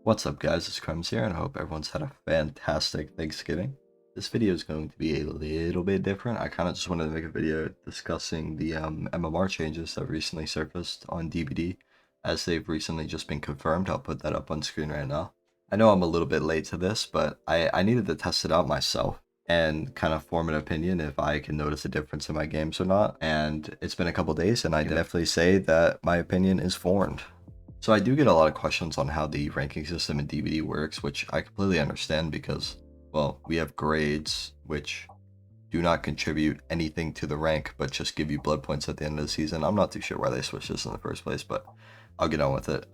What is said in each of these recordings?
What's up guys, it's crohmbs here and I hope everyone's had a fantastic Thanksgiving. This video is going to be a little bit different. I kind of just wanted to make a video discussing the MMR changes that recently surfaced on DBD as they've recently just been confirmed. I'll put that up on screen right now. I know I'm a little bit late to this, but I needed to test it out myself and kind of form an opinion if I can notice a difference in my games or not. And it's been a couple days and I can definitely say that my opinion is formed. So I do get a lot of questions on how the ranking system in DBD works, which I completely understand because, well, we have grades which do not contribute anything to the rank, but just give you blood points at the end of the season. I'm not too sure why they switched this in the first place, but I'll get on with it.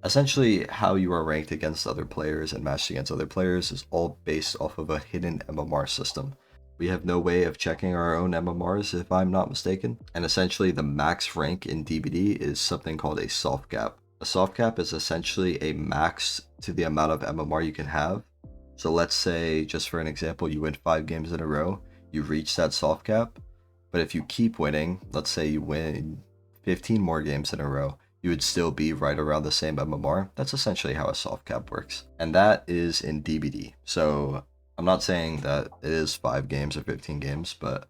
Essentially, how you are ranked against other players and matched against other players is all based off of a hidden MMR system. We have no way of checking our own MMRs if I'm not mistaken. And essentially the max rank in DBD is something called a soft cap. A soft cap is essentially a max to the amount of MMR you can have. So let's say, just for an example, you win 5 games in a row, you reach that soft cap. But if you keep winning, let's say you win 15 more games in a row, you would still be right around the same MMR. That's essentially how a soft cap works. And that is in DBD. So I'm not saying that it is 5 games or 15 games, but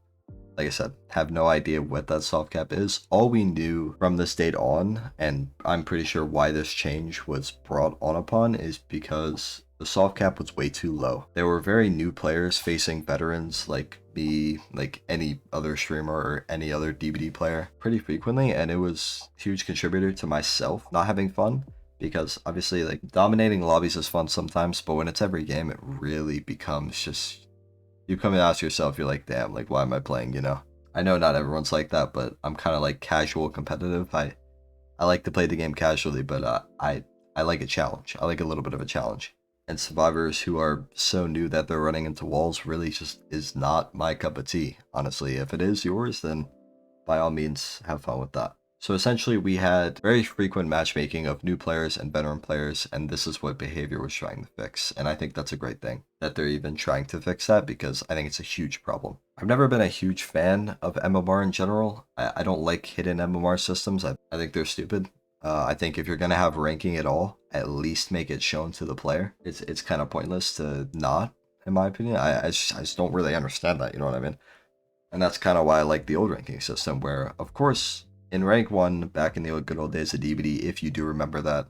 like I said, have no idea what that soft cap is. All we knew from this date on, and I'm pretty sure why this change was brought on upon, is because the soft cap was way too low. There were very new players facing veterans like me, like any other streamer or any other DBD player pretty frequently, and it was a huge contributor to myself not having fun. Because obviously, like, dominating lobbies is fun sometimes, but when it's every game, it really becomes just, you come and ask yourself, you're like, damn, like, why am I playing, you know? I know not everyone's like that, but I'm kind of like casual competitive. I like to play the game casually, but I like a challenge. I like a little bit of a challenge. And survivors who are so new that they're running into walls really just is not my cup of tea, honestly. If it is yours, then by all means, have fun with that. So essentially, we had very frequent matchmaking of new players and veteran players, and this is what behavior was trying to fix. And I think that's a great thing that they're even trying to fix that, because I think it's a huge problem. I've never been a huge fan of MMR in general. I don't like hidden MMR systems. I think they're stupid. I think if you're going to have ranking at all, at least make it shown to the player. It's kind of pointless to not, in my opinion. I just don't really understand that, you know what I mean? And that's kind of why I like the old ranking system, where, of course, in rank 1, back in the good old days of DBD, if you do remember that,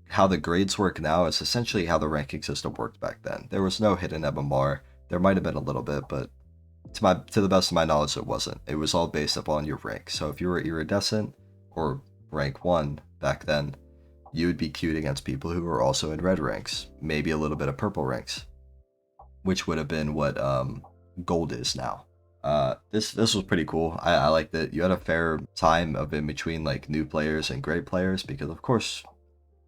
how the grades work now is essentially how the ranking system worked back then. There was no hidden MMR. There might have been a little bit, but to the best of my knowledge, it wasn't. It was all based upon your rank. So if you were iridescent or rank 1 back then, you would be queued against people who were also in red ranks, maybe a little bit of purple ranks, which would have been what gold is now. This was pretty cool. I liked that you had a fair time of in between like new players and great players, because of course,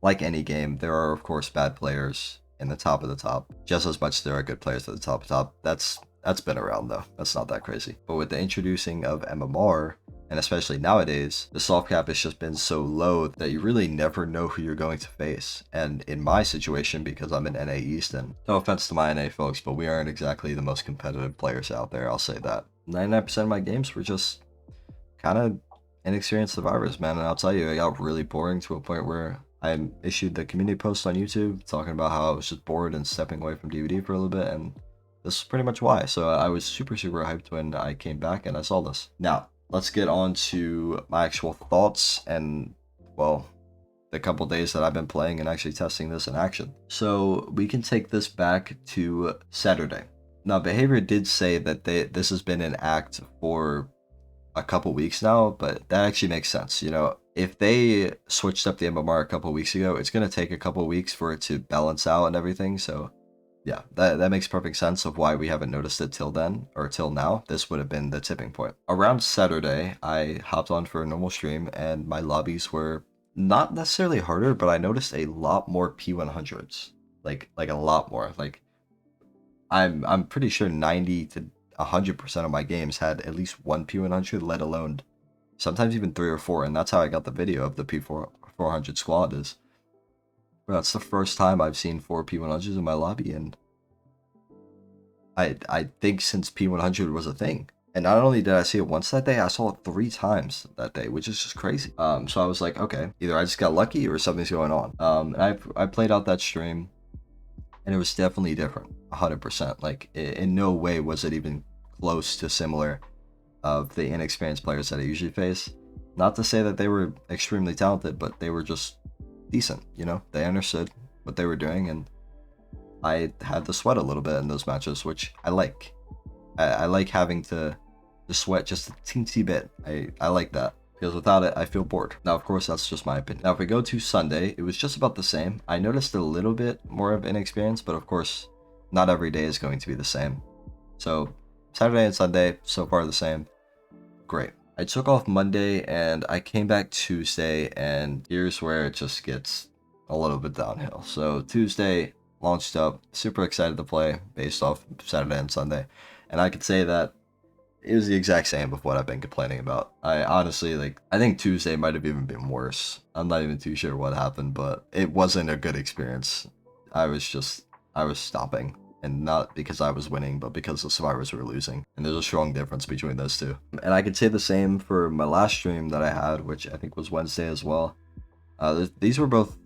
like any game, there are of course bad players in the top of the top, just as much there are good players at the top of the top. That's been around though. That's not that crazy. But with the introducing of MMR, and especially nowadays, the soft cap has just been so low that you really never know who you're going to face. And in my situation, because I'm in NA East, and no offense to my NA folks, but we aren't exactly the most competitive players out there, I'll say that. 99% of my games were just kind of inexperienced survivors, man. And I'll tell you, it got really boring to a point where I issued the community post on YouTube talking about how I was just bored and stepping away from DBD for a little bit, and this is pretty much why. So I was super hyped when I came back and I saw this. Now, let's get on to my actual thoughts and, well, the couple days that I've been playing and actually testing this in action. So we can take this back to Saturday. Now, behavior did say that this has been in act for a couple weeks now, but that actually makes sense. You know, if they switched up the MMR a couple weeks ago, it's going to take a couple weeks for it to balance out and everything. So yeah, that makes perfect sense of why we haven't noticed it till then, or till now. This would have been the tipping point. Around Saturday, I hopped on for a normal stream, and my lobbies were not necessarily harder, but I noticed a lot more P100s. Like a lot more. Like, I'm pretty sure 90 to 100% of my games had at least one P100, let alone sometimes even 3 or 4, and that's how I got the video of the P400 squad. Is that's the first time I've seen 4 P100s in my lobby, and I think since P100 was a thing. And not only did I see it once that day, I saw it 3 times that day, which is just crazy. So I was like, okay, either I just got lucky or something's going on. And I played out that stream, and it was definitely different, 100%. Like, in no way was it even close to similar of the inexperienced players that I usually face. Not to say that they were extremely talented, but they were just decent, you know? They understood what they were doing, and I had to sweat a little bit in those matches, which I like. I like having to sweat just a teensy bit. I like that, because without it, I feel bored. Now, of course, that's just my opinion. Now, if we go to Sunday, it was just about the same. I noticed a little bit more of inexperience, but of course, not every day is going to be the same. So, Saturday and Sunday, so far the same. Great. I took off Monday, and I came back Tuesday, and here's where it just gets a little bit downhill. So, Tuesday, launched up, super excited to play based off Saturday and Sunday. And I could say that it was the exact same of what I've been complaining about. I honestly, like, I think Tuesday might have even been worse. I'm not even too sure what happened, but it wasn't a good experience. I was stopping. And not because I was winning, but because the survivors were losing. And there's a strong difference between those two. And I could say the same for my last stream that I had, which I think was Wednesday as well. These were both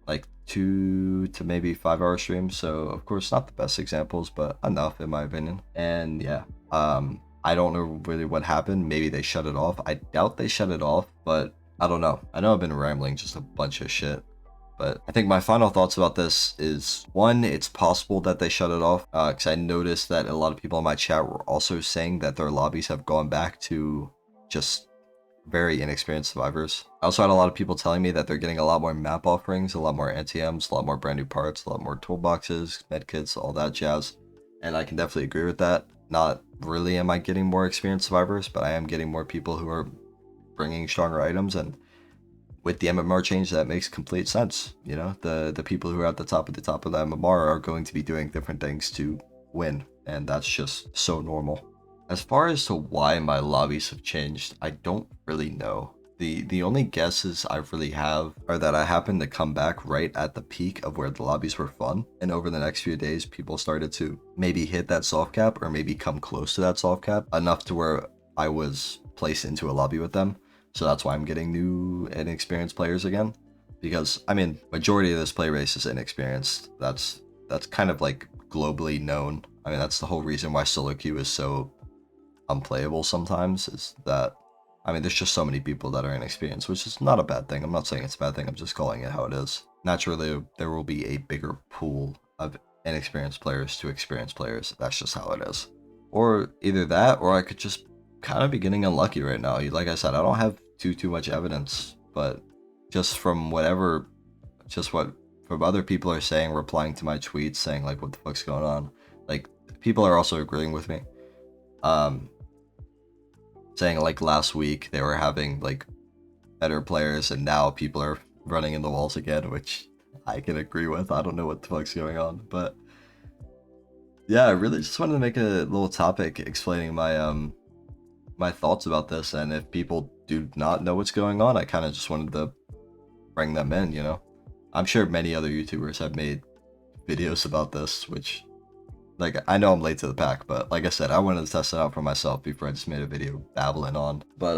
like 2 to maybe 5 hour streams, so of course not the best examples, but enough in my opinion. And yeah, I don't know really what happened. Maybe they shut it off. I doubt they shut it off, but I don't know. I know I've been rambling just a bunch of shit, but I think my final thoughts about this is, one, it's possible that they shut it off, because I noticed that a lot of people in my chat were also saying that their lobbies have gone back to just very inexperienced survivors. I also had a lot of people telling me that they're getting a lot more map offerings, a lot more anti-Ms, a lot more brand new parts, a lot more toolboxes, medkits, all that jazz. And I can definitely agree with that. Not really am I getting more experienced survivors, but I am getting more people who are bringing stronger items, and with the MMR change, that makes complete sense. You know, the people who are at the top of the MMR are going to be doing different things to win, and that's just so normal. As far as to why my lobbies have changed, I don't really know. The only guesses I really have are that I happened to come back right at the peak of where the lobbies were fun, and over the next few days, people started to maybe hit that soft cap, or maybe come close to that soft cap, enough to where I was placed into a lobby with them. So that's why I'm getting new and experienced players again. Because, I mean, majority of this play race is inexperienced. That's kind of like globally known. I mean, that's the whole reason why solo queue is so unplayable sometimes, is that, I mean, there's just so many people that are inexperienced, which is not a bad thing. I'm not saying it's a bad thing, I'm just calling it how it is. Naturally, there will be a bigger pool of inexperienced players to experienced players. That's just how it is. Or either that, or I could just kind of be getting unlucky right now. Like I said, I don't have too much evidence, but just from whatever, from other people are saying, replying to my tweets, saying like, what the fuck's going on? Like, people are also agreeing with me. Saying like last week they were having like better players, and now people are running in the walls again, which I can agree with. I don't know what the fuck's going on, but yeah, I really just wanted to make a little topic explaining my my thoughts about this, and if people do not know what's going on, I kind of just wanted to bring them in, you know. I'm sure many other YouTubers have made videos about this, which, like, I know I'm late to the pack, but like I said, I wanted to test it out for myself before I just made a video babbling on. But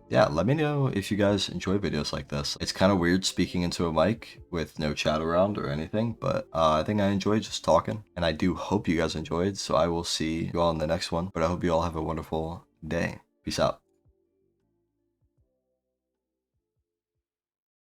yeah, let me know if you guys enjoy videos like this. It's kind of weird speaking into a mic with no chat around or anything, but I think I enjoyed just talking, and I do hope you guys enjoyed. So I will see you all in the next one, but I hope you all have a wonderful day. Peace out.